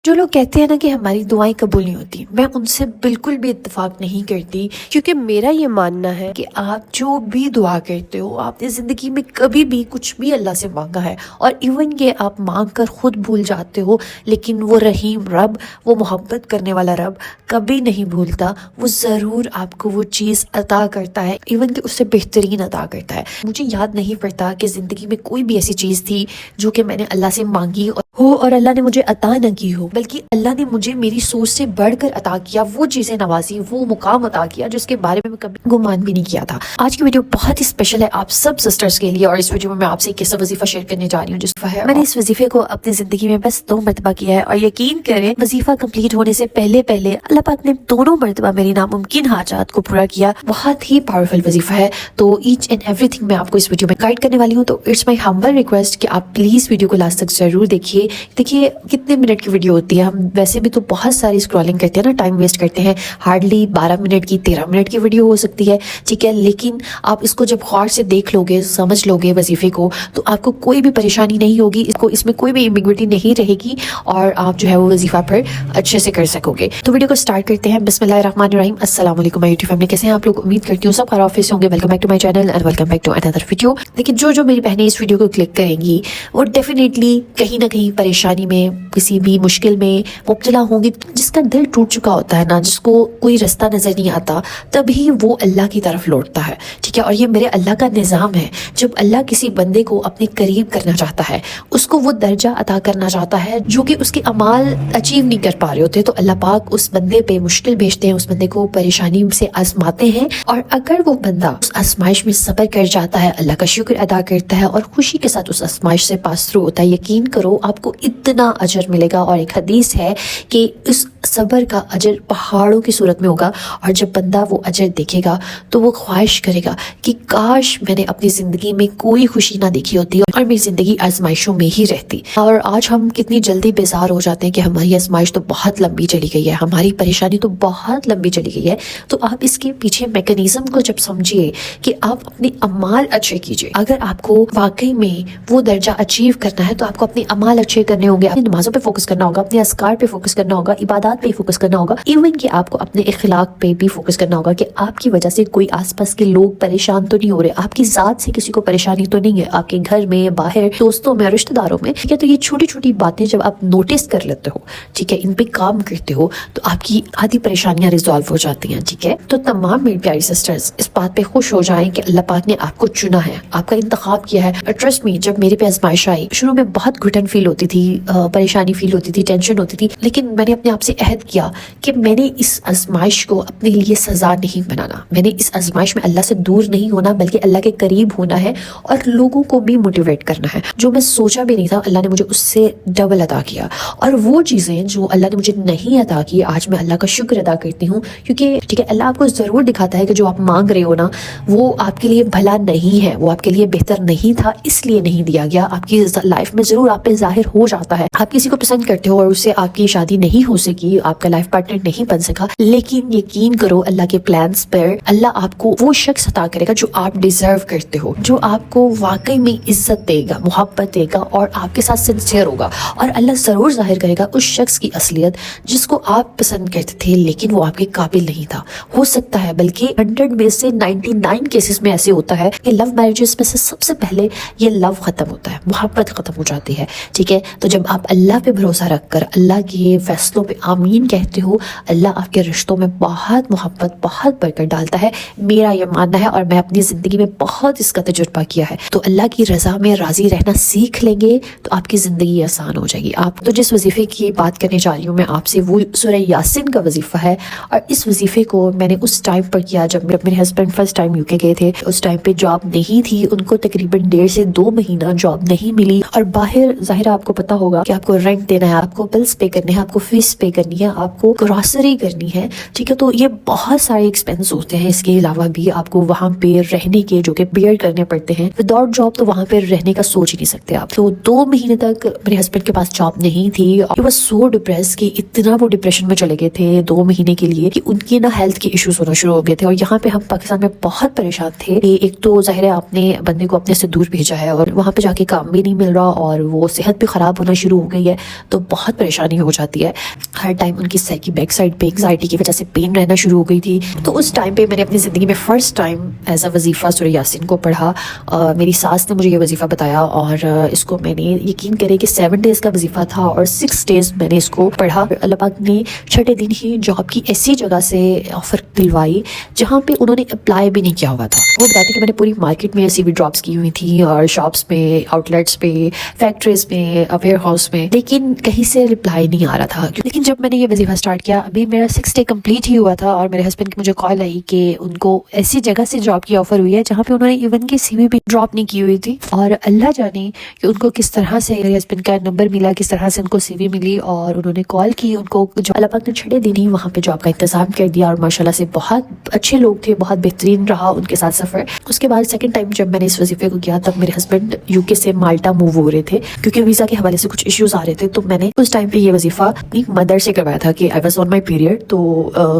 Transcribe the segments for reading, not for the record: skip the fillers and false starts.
جو لوگ کہتے ہیں نا کہ ہماری دعائیں قبول نہیں ہوتی، میں ان سے بالکل بھی اتفاق نہیں کرتی، کیونکہ میرا یہ ماننا ہے کہ آپ جو بھی دعا کرتے ہو، آپ نے زندگی میں کبھی بھی کچھ بھی اللہ سے مانگا ہے، اور ایون کہ آپ مانگ کر خود بھول جاتے ہو، لیکن وہ رحیم رب، وہ محبت کرنے والا رب کبھی نہیں بھولتا، وہ ضرور آپ کو وہ چیز عطا کرتا ہے، ایون کہ اس سے بہترین عطا کرتا ہے۔ مجھے یاد نہیں پڑتا کہ زندگی میں کوئی بھی ایسی چیز تھی جو کہ میں نے اللہ سے مانگی اور اللہ نے مجھے عطا نہ کی ہو، بلکہ اللہ نے مجھے میری سوچ سے بڑھ کر عطا کیا، وہ چیزیں نوازی، وہ مقام عطا کیا جس کے بارے میں کبھی گمان بھی نہیں کیا تھا۔ آج کی ویڈیو بہت ہی اسپیشل ہے آپ سب سسٹرز کے لیے، اور اس ویڈیو میں میں آپ سے ایک ایسا وظیفہ شیئر کرنے جا رہی ہوں جس ہے میں نے اس وظیفے کو اپنی زندگی میں بس 2 مرتبہ کیا ہے، اور یقین کریں وظیفہ کمپلیٹ ہونے سے پہلے اللہ پاک نے دونوں مرتبہ میری ناممکن حاجات کو پورا کیا۔ بہت ہی پاورفل وظیفہ ہے، تو ایچ اینڈ ایوری تھنگ میں آپ کو اس ویڈیو میں گائیڈ کرنے والی ہوں، تو اٹس مائی ہمبل ریکویسٹ کہ آپ پلیز ویڈیو کو لاسٹ تک ضرور دیکھیے کتنے منٹ کی ویڈیو ہوتی ہے، ہم ویسے بھی تو بہت ساری اسکرولنگ کرتے ہیں نا، ٹائم ویسٹ کرتے ہیں، ہارڈلی 12 منٹ کی 13 منٹ کی ویڈیو ہو سکتی ہے، ٹھیک ہے، لیکن آپ اس کو جب غور سے دیکھ لو گے، سمجھ لو گے وظیفے کو، تو آپ کو کوئی بھی پریشانی نہیں ہوگی، اس میں کوئی بھی ایمبیگوٹی نہیں رہے گی، اور آپ جو ہے وہ وظیفہ پر اچھے سے کر سکو گے۔ تو ویڈیو کو سٹارٹ کرتے ہیں۔ بسم اللہ الرحمن الرحیم۔ السلام علیکم مائی یوٹیوب فیملی، کیسے ہیں آپ لوگ؟ امید کرتی ہوں سب خیریت سے ہوں گے۔ Welcome back to my channel and welcome back to another video. لیکن جو میری بہنیں اس ویڈیو کو کلک کریں گی وہ ڈیفینیٹلی کہیں نہ کہیں پریشانی میں، کسی بھی مشکل میں مبتلا ہوں گی۔ جس کا دل ٹوٹ چکا ہوتا ہے نا، جس کو کوئی رستہ نظر نہیں آتا، تبھی وہ اللہ کی طرف لوٹتا ہے، ٹھیک ہے، اور یہ میرے اللہ کا نظام ہے۔ جب اللہ کسی بندے کو اپنے قریب کرنا چاہتا ہے، اس کو وہ درجہ عطا کرنا چاہتا ہے جو کہ اس کے اعمال اچیو نہیں کر پا رہے ہوتے، تو اللہ پاک اس بندے پہ مشکل بھیجتے ہیں، اس بندے کو پریشانی سے آزماتے ہیں، اور اگر وہ بندہ اس آزمائش میں صبر کر جاتا ہے، اللہ کا شکر ادا کرتا ہے اور خوشی کے ساتھ اس آزمائش سے پاس تھرو ہوتا ہے، یقین کرو آپ کو اتنا اجر ملے گا۔ اور ایک حدیث ہے کہ اس صبر کا اجر پہاڑوں کی صورت میں ہوگا، اور جب بندہ وہ اجر دیکھے گا تو وہ خواہش کرے گا کہ کاش میں نے اپنی زندگی میں کوئی خوشی نہ دیکھی ہوتی اور میری زندگی آزمائشوں میں ہی رہتی۔ اور آج ہم کتنی جلدی بیزار ہو جاتے ہیں کہ ہماری آزمائش تو بہت لمبی چلی گئی ہے، ہماری پریشانی تو بہت لمبی چلی گئی ہے، تو آپ اس کے پیچھے میکانزم کو جب سمجھیے کہ آپ اپنے اعمال اچھے کیجیے۔ اگر آپ کو واقعی میں وہ درجہ اچیو کرنا ہے تو آپ کو اپنے اعمال اچھے کرنے ہوں گے، اپنی نمازوں پہ فوکس کرنا ہوگا، اپنے اذکار پہ فوکس کرنا ہوگا، عبادات پہ فوکس کرنا ہوگا، ایون کہ آپ کو اپنے اخلاق پہ بھی فوکس کرنا ہوگا کہ آپ کی وجہ سے کوئی آس پاس کے لوگ پریشان تو نہیں ہو رہے، آپ کی ذات سے کسی کو پریشانی تو نہیں ہے، آپ کے گھر میں، باہر، دوستوں میں، رشتہ داروں میں، ٹھیک ہے۔ تو یہ چھوٹی چھوٹی باتیں جب آپ نوٹس کر لیتے ہو، ٹھیک ہے، ان پہ کام کرتے ہو، تو آپ کی آدھی پریشانیاں ریزالو ہو جاتی ہیں، ٹھیک ہے۔ تو تمام میری پیاری سسٹرز اس بات پہ خوش ہو جائیں کہ اللہ پاک نے آپ کو چنا ہے، آپ کا انتخاب کیا ہے۔ ٹرسٹ می، جب میرے پہ آزمائش آئی، شروع میں بہت گھٹن فیل ہوتی تھی، پریشانی فیل ہوتی تھی، ٹینشن ہوتی تھی، لیکن میں نے اپنے آپ سے عہد کیا کہ میں نے اس آزمائش کو اپنے لیے سزا نہیں بنانا، میں نے اس آزمائش میں اللہ سے دور نہیں ہونا بلکہ اللہ کے قریب ہونا ہے، اور لوگوں کو بھی موٹیویٹ کرنا ہے۔ جو میں سوچا بھی نہیں تھا اللہ نے مجھے اس سے ڈبل عطا کیا، اور وہ چیزیں جو اللہ نے مجھے نہیں عطا کی، آج میں اللہ کا شکر ادا کرتی ہوں، کیونکہ ٹھیک ہے، اللہ آپ کو ضرور دکھاتا ہے کہ جو آپ مانگ رہے ہو نا، وہ آپ کے لیے بھلا نہیں ہے، وہ آپ کے لیے بہتر نہیں تھا، اس لیے نہیں دیا گیا۔ آپ کی لائف میں ضرور آپ پہ ظاہر ہو جاتا ہے، آپ کسی کو پسند کرتے ہو اور اس سے آپ کی شادی نہیں ہو سکی، آپ کا لائف پارٹنر نہیں بن سکا، لیکن یقین کرو اللہ کے پلانز پر اللہ آپ کو وہ شخص عطا کرے گا جو آپ ڈیزرو کرتے ہو، جو آپ کو واقعی میں عزت دے گا، محبت دے گا، اور آپ کے ساتھ سنسیئر ہوگا، اور اللہ ضرور ظاہر کرے گا اس شخص کی اصلیت جس کو آپ پسند کرتے تھے لیکن وہ آپ کے قابل نہیں تھا۔ ہو سکتا ہے بلکہ 100 میں سے 99 کیسز میں ایسے ہوتا ہے کہ لو میرجز میں سے سب سے پہلے یہ لو ختم ہوتا ہے، محبت ختم ہو جاتی ہے، ٹھیک ہے۔ تو جب آپ اللہ پہ بھروسہ رکھ کر اللہ کے فیصلوں پہ آمین کہتے ہو، اللہ آپ کے رشتوں میں بہت محبت، بہت برکت ڈالتا ہے، میرا یہ ماننا ہے، اور میں اپنی زندگی میں بہت اس کا تجربہ کیا ہے۔ تو اللہ کی رضا میں راضی رہنا سیکھ لیں گے تو آپ کی زندگی آسان ہو جائے گی۔ آپ تو جس وظیفے کی بات کرنے جا رہی ہوں میں آپ سے، وہ سورہ یاسین کا وظیفہ ہے، اور اس وظیفے کو میں نے اس ٹائم پر کیا جب میرے ہسبینڈ فرسٹ ٹائم یو کے گئے تھے، اس ٹائم پہ جاب نہیں تھی، ان کو تقریباً 1.5 سے 2 مہینہ جاب نہیں ملی، اور باہر ظاہر آپ کو پتا ہوگا کہ آپ کو رینٹ دینا ہے، آپ کو بلز پے کرنے ہیں، آپ کو فیس پے کرنی کرنی ہے, آپ کو گروسری کرنی ہے, ٹھیک ہے, تو یہ بہت سارے ایکسپینس ہوتے ہیں. اس کے علاوہ بھی آپ کو وہاں پہ رہنے کے جو کہ بیئر کرنے پڑتے ہیں. وداؤٹ جاب تو وہاں پہ رہنے کا سوچ ہی نہیں سکتے آپ. تو 2 مہینے تک میرے ہسبینڈ کے پاس جاب نہیں تھی. ہی واز سو ڈپریس کہ اتنا وہ ڈپریشن میں چلے گئے تھے 2 مہینے کے لیے کہ ان کی نا ہیلتھ کے ایشوز ہونا شروع ہو گئے تھے. اور یہاں پہ ہم پاکستان میں بہت پریشان تھے. ایک تو ظاہر ہے آپ نے بندے کو اپنے سے دور بھیجا ہے اور وہاں پہ جا کے کام بھی نہیں مل رہا اور وہ صحت بھی خراب ہونا شروع ہو گئی ہے, تو بہت پریشانی ہو جاتی ہے. ہر ٹائم ان کی سر کی بیک سائڈ پہ انگزائٹی کی وجہ سے پین رہنا شروع ہو گئی تھی. تو اس ٹائم پہ میں نے اپنی زندگی میں فرسٹ ٹائم ایز اے وظیفہ سورہ یاسین کو پڑھا. میری ساس نے مجھے یہ وظیفہ بتایا اور اس کو میں نے یقین کرے کہ 7 ڈیز کا وظیفہ تھا اور 6 ڈیز میں نے اس کو پڑھا. اللہ پاک نے چھٹے دن ہی جاب کی ایسی جگہ سے آفر دلوائی جہاں پہ انہوں نے اپلائی بھی نہیں کیا ہوا تھا. وہ بتاتے کہ میں نے پوری مارکیٹ میں ایسی بھی ڈراپس کی ہوئی تھی اور شاپس میں, آؤٹ لیٹس پہ, فیکٹریز میں, ویئر ہاؤس میں, لیکن کہیں سے رپلائی نہیں آ رہا تھا. لیکن جب میں نے یہ وظیفہ اسٹارٹ کیا, ابھی میرا 6 ڈے کمپلیٹ ہی ہوا تھا اور میرے ہسبینڈ کی مجھے کال آئی کہ ان کو ایسی جگہ سے جاب کی آفر ہوئی ہے جہاں پہ انہوں نے ایون کی سی وی بھی ڈراپ نہیں کی ہوئی تھی. اور اللہ جانے کہ ان کو کس طرح سے میرے ہسبینڈ کا نمبر ملا, کس طرح سے ان کو سی وی ملی اور انہوں نے کال کی. ان کو جو اللہ پاک نے چھٹے دن ہی وہاں پہ جاب کا انتظام کر دیا اور ماشاءاللہ سے بہت اچھے لوگ تھے, بہت بہترین رہا ان کے ساتھ سفر. اس کے بعد سیکنڈ ٹائم جب میں نے اس وظیفے کو کیا تب میرے ہسبینڈ یو کے سے مالٹا موو ہو رہے تھے کیونکہ ویزا کے حوالے سے کچھ ایشوز آ رہے تھے. تو میں نے اس ٹائم پہ یہ وظیفہ اپنی مدر سے کروایا تھا کہ I was on my period, تو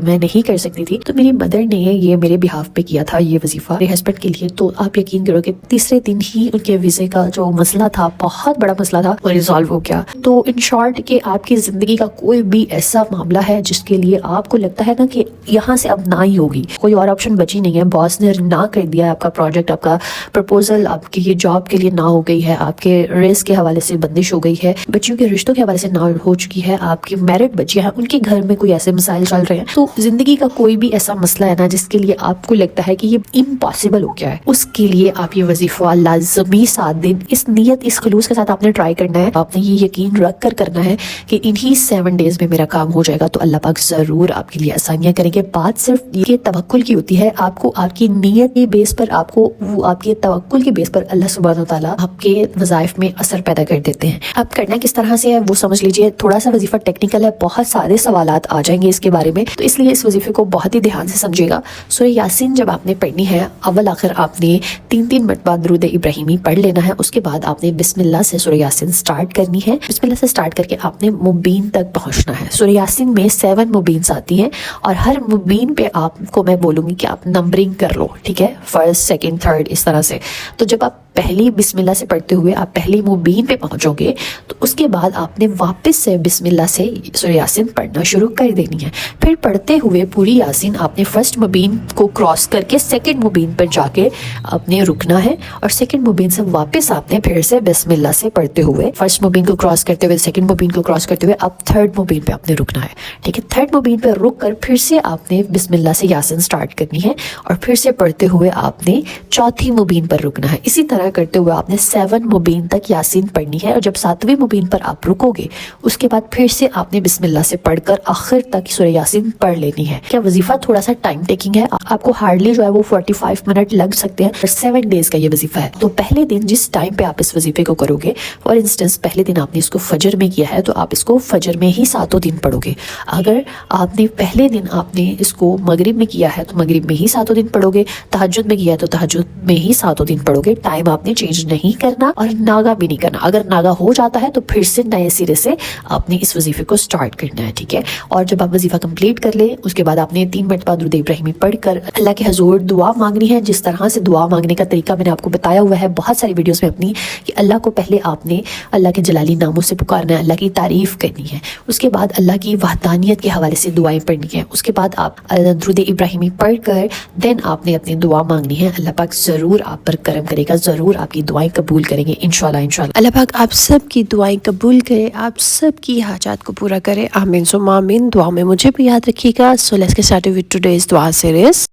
میں نہیں کر سکتی تھی. تو میری مدر نے یہ میرے بہاف پہ کیا تھا یہ وظیفہ میرے ہسبینڈ کے لیے. تو آپ یقین کرو کہ تیسرے دن ہی ان کے ویزے کا جو مسئلہ تھا, بہت بڑا مسئلہ تھا, وہ ریزالو ہو گیا. تو ان شارٹ کہ آپ کی زندگی کا کوئی بھی ایسا معاملہ ہے جس کے لیے آپ کو لگتا ہے نا کہ یہاں سے اب نہ ہی ہوگی, کوئی اور آپشن بچی نہیں ہے, باس نے نہ کر دیا, آپ کا پروجیکٹ, آپ کا پرپوزل آپ کی یہ جاب کے لیے نہ ہو گئی ہے, آپ کے ریس کے حوالے سے بندش ہو گئی ہے, بچیوں کے رشتوں کے حوالے سے نہ ہو چکی ہے, آپ کی میرڈ بچیاں ہیں ان کے گھر میں کوئی ایسے مسائل چل رہے ہیں. تو زندگی کا کوئی بھی ایسا مسئلہ ہے نا جس کے لیے آپ کو لگتا ہے کہ یہ امپاسبل ہو گیا ہے, اس کے لیے آپ یہ وظیفہ لازمی 7 دن اس نیت, اس خلوص کے ساتھ آپ نے ٹرائی کرنا ہے. آپ نے یہ یقین رکھ کر کرنا ہے کہ انہی 7 ڈیز میں میرا کام ہو جائے گا. تو اللہ پاک ضرور آپ کے لیے آسانیاں کریں گے. بات صرف یہ توکل کی ہوتی ہے, آپ کو آپ کی نیت کے بیس پر, آپ کو وہ آپ کے توکل کے بیس پر اللہ سبحانہ وتعالیٰ آپ کے وظائف میں اثر پیدا کر دیتے ہیں. اب کرنا کس طرح سے ہے وہ سمجھ لیجئے. تھوڑا سا وظیفہ ٹیکنیکل ہے, بہت سارے سوالات آ جائیں گے اس کے بارے میں, تو اس لیے اس وظیفے کو بہت ہی دھیان سے سمجھے گا. سورہ یاسین جب آپ نے پڑھنی ہے, اول آخر آپ نے 3 مرتبہ درود ابراہیمی پڑھ لینا ہے. اس کے بعد آپ نے بسم اللہ سے سورہ یاسین سٹارٹ کرنی ہے. بسم اللہ سے سٹارٹ کر کے آپ نے مبین تک پہنچنا ہے. سورہ یاسین میں 7 مبینس آتی ہیں اور ہر مبین پہ آپ کو میں بولوں گی کہ آپ نمبرنگ کر لو, ٹھیک ہے, فرسٹ, سیکنڈ, تھرڈ, اس طرح سے. تو جب آپ پہلی بسم اللہ سے پڑھتے ہوئے آپ پہلی مبین پہ پہنچو گے تو اس کے بعد آپ نے واپس سے بسم اللہ سے سورہ یاسین پڑھنا شروع کر دینی ہے. پھر پڑھتے ہوئے پوری یاسین آپ نے فرسٹ مبین کو کراس کر کے سیکنڈ مبین پر جا کے آپ نے رکنا ہے, اور سیکنڈ مبین سے واپس آپ نے پھر سے بسم اللہ سے پڑھتے ہوئے فرسٹ مبین کو کراس کرتے ہوئے سیکنڈ مبین کو کراس کرتے ہوئے اب تھرڈ مبین پہ آپ نے رکنا ہے, ٹھیک ہے. تھرڈ مبین پہ رک کر پھر سے آپ نے بسم اللہ سے یاسین سٹارٹ کرنی ہے اور پھر سے پڑھتے ہوئے آپ نے چوتھی مبین پر رکنا ہے. اسی طرح کرتے ہوئے آپ نے 7 مبین تک یاسین پڑھنی ہے, اور جب 7ویں مبین پر آپ رکو گے اس کے بعد پھر سے آپ نے بسم اللہ سے پڑھ کر آخر تک سورہ یاسین پڑھ لینی ہے. کیا وظیفہ تھوڑا سا ٹائم ٹیکنگ ہے, آپ کو ہارڈلی جو ہے وہ 45 منٹ لگ سکتے ہیں, 7 ڈیز کا یہ وظیفہ ہے. تو پہلے دن جس ٹائم پہ آپ اس وظیفے کو کرو گے, فار انسٹنس پہلے دن آپ نے اس کو فجر میں کیا ہے تو آپ اس کو فجر میں ہی 7 دن پڑھو گے. اگر آپ نے پہلے دن آپ نے اس کو مغرب میں کیا ہے تو مغرب میں ہی 7 دن پڑھو گے, تہجد میں کیا ہے تو تہجد میں ہی 7 دن پڑھو گے. ٹائم آپ نے چینج نہیں کرنا اور ناغا بھی نہیں کرنا. اگر ناغا ہو جاتا ہے تو پھر سے نئے سرے سے آپ نے اس وظیفے کو سٹارٹ کرنا ہے, ٹھیک ہے. اور جب آپ وظیفہ کمپلیٹ کر لیں اس کے بعد آپ نے 3 مرتبہ درود ابراہیمی پڑھ کر اللہ کے حضور دعا مانگنی ہے. جس طرح سے دعا مانگنے کا طریقہ میں نے آپ کو بتایا ہوا ہے بہت ساری ویڈیوز میں اپنی, کہ اللہ کو پہلے آپ نے اللہ کے جلالی ناموں سے پکارنا ہے, اللہ کی تعریف کرنی ہے. اس کے بعد اللہ کی وحدانیت کے حوالے سے دعائیں پڑھنی ہے. اس کے بعد آپ درود ابراہیمی پڑھ کر دین آپ نے اپنی دعا مانگنی ہے. اللہ پاک ضرور آپ پر کرم کرے گا, ضرور آپ کی دعائیں قبول کریں گے انشاءاللہ. اللہ پاک آپ سب کی دعائیں قبول کرے, آپ سب کی حاجات کو پورا کرے, آمین ثم آمین. دعا میں مجھے بھی یاد رکھیے گا. So let's get started with today's dua series.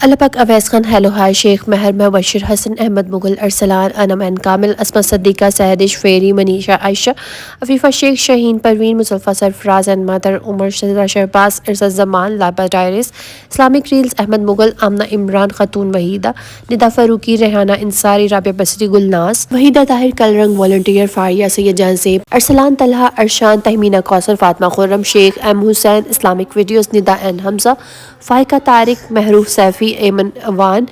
اللہ پاک اویس خان ہیلو ہائی شیخ مہر مبشر حسن احمد مغل ارسلان انم این کامل اسما صدیقہ سہدش فیری منیشہ عائشہ عفیفہ شیخ شہین پروین مصطفیٰ سرفراز اینڈ مدر عمر شہزاد شہباز ارشد زمان لابا ڈائرس Islamic reels Ahmed Mughal Amna Imran Khatoon Waheeda Nida Farooqui Rehana Ansari Rabia Basri Gulnaz Waheeda Tahir colouring volunteer Faria Syed Jahan Zeb Arsalan Talha ارشان Tehmina Kausar Fatima Khurram Sheikh M Hussain Islamic videos Nida N Hamza Faiqa Tariq Mahroof Saifi Aiman Awan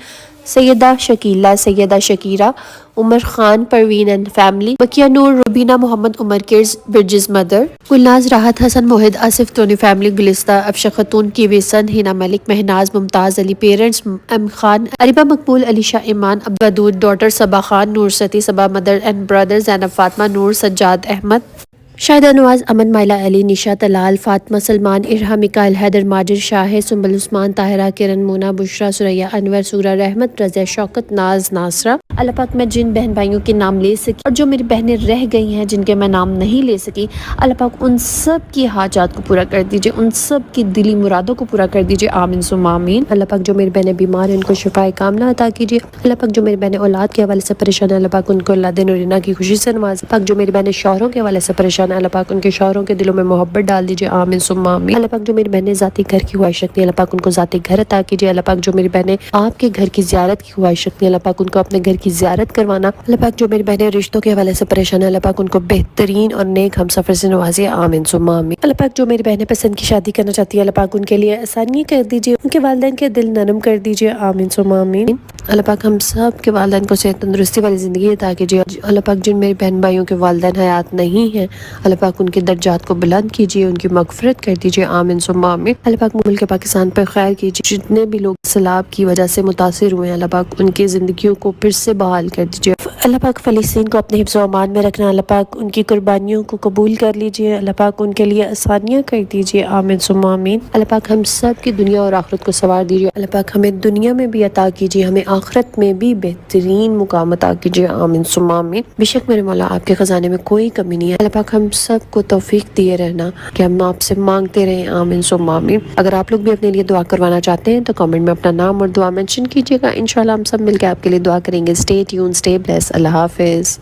Syeda Shakeela Syeda Shakira Umar Khan Parveen and family بکیہ نور روبینہ محمد عمر کرز برجز mother Gulnaz Rahat Hassan Muwahid Asif Tony family گلستہ افشا خاتون کیوی سن Hina Malik Mahnaz Mumtaz Ali parents M Khan Areeba Maqbool Alisha Iman Abdood daughter Saba Khan Noor ستی Saba mother and brother Zainab Fatima نور سجاد احمد شاہدہ نواز امن مائلہ علی نشا طلال فاطمہ سلمان ارہا مکائل حیدر ماجر شاہ سنبل عثمان طاہرہ کرن مونا بشرا سریہ انور سورہ رحمت رضیہ شوکت ناز ناصرہ اللہ پاک میں جن بہن بھائیوں کے نام لے سکی اور جو میری بہنیں رہ گئی ہیں جن کے میں نام نہیں لے سکی اللہ پاک ان سب کی حاجات کو پورا کر دیجئے ان سب کی دلی مرادوں کو پورا کر دیجئے آمین ثم آمین اللہ پاک جو میری بہنیں بیمار ہیں ان کو شفائے کاملہ عطا کیجئے اللہ پاک جو میری بہنیں اولاد کے حوالے سے پریشان ہیں اللہ پاک ان کو اللہ دین اور رینا کی خوشی سے نوازے پاک جو میری بہنیں شوہروں کے حوالے سے پریشان ہیں اللہ پاک ان کے شوہروں کے دلوں میں محبت ڈال دیجئے آمین ثم آمین اللہ پاک جو میری بہنیں ذاتی گھر کی خواہش رکھتی ہیں اللہ پاک ان کو ذاتی گھر عطا کیجئے اللہ پاک جو میری بہنیں آپ کے گھر کی زیارت کی خواہش رکھتی ہیں اللہ پاک ان کو اپنے گھر کی زیارت کروانا اللہ پاک جو میری بہنیں رشتوں کے حوالے سے پریشان ہیں اللہ پاک ان کو بہترین اور نیک ہم سفر سے نوازے آمین ثم آمین اللہ پاک جو میری بہنیں پسند کی شادی کرنا چاہتی ہیں اللہ پاک ان کے لیے آسانی کر دیجئے ان کے والدین کے دل نرم کر دیجئے آمین ثم آمین اللہ پاک ہم سب کے والدین کو صحت تندرستی والی زندگی عطا کیجئے اللہ پاک جن میری بہن بھائیوں کے والدین حیات نہیں ہیں اللہ پاک ان کے درجات کو بلند کیجئے ان کی مغفرت کر دیجئے آمین ثم آمین اللہ پاک ملک پاکستان پر خیر کیجئے جتنے بھی لوگ سیلاب کی وجہ سے متاثر ہوئے ہیں اللہ پاک ان کی زندگیوں کو پھر سے بحال کر دیجئے اللہ پاک فلسطین کو اپنے حفظ و امان میں رکھنا اللہ پاک ان کی قربانیوں کو قبول کر لیجئے اللہ پاک ان کے لیے آسانیاں کر دیجئے آمین ثم آمین اللہ پاک ہم سب کی دنیا اور آخرت کو سنوار دیجئے اللہ پاک ہمیں دنیا میں بھی عطا کیجئے ہمیں آخرت میں بھی بہترین مقام عطا کیجئے آمین ثم آمین بے شک میرے مولا آپ کے خزانے میں کوئی کمی نہیں ہے اللہ پاک ہم سب کو توفیق دیے رہنا کہ ہم آپ سے مانگتے رہیں آمین ثم آمین اگر آپ لوگ بھی اپنے لیے دعا کروانا چاہتے ہیں تو کامنٹ میں اپنا نام اور دعا مینشن کیجئے گا انشاءاللہ ہم سب مل کے آپ کے لیے دعا کریں گے اسٹے ٹیون اسٹے بلیس اللہ حافظ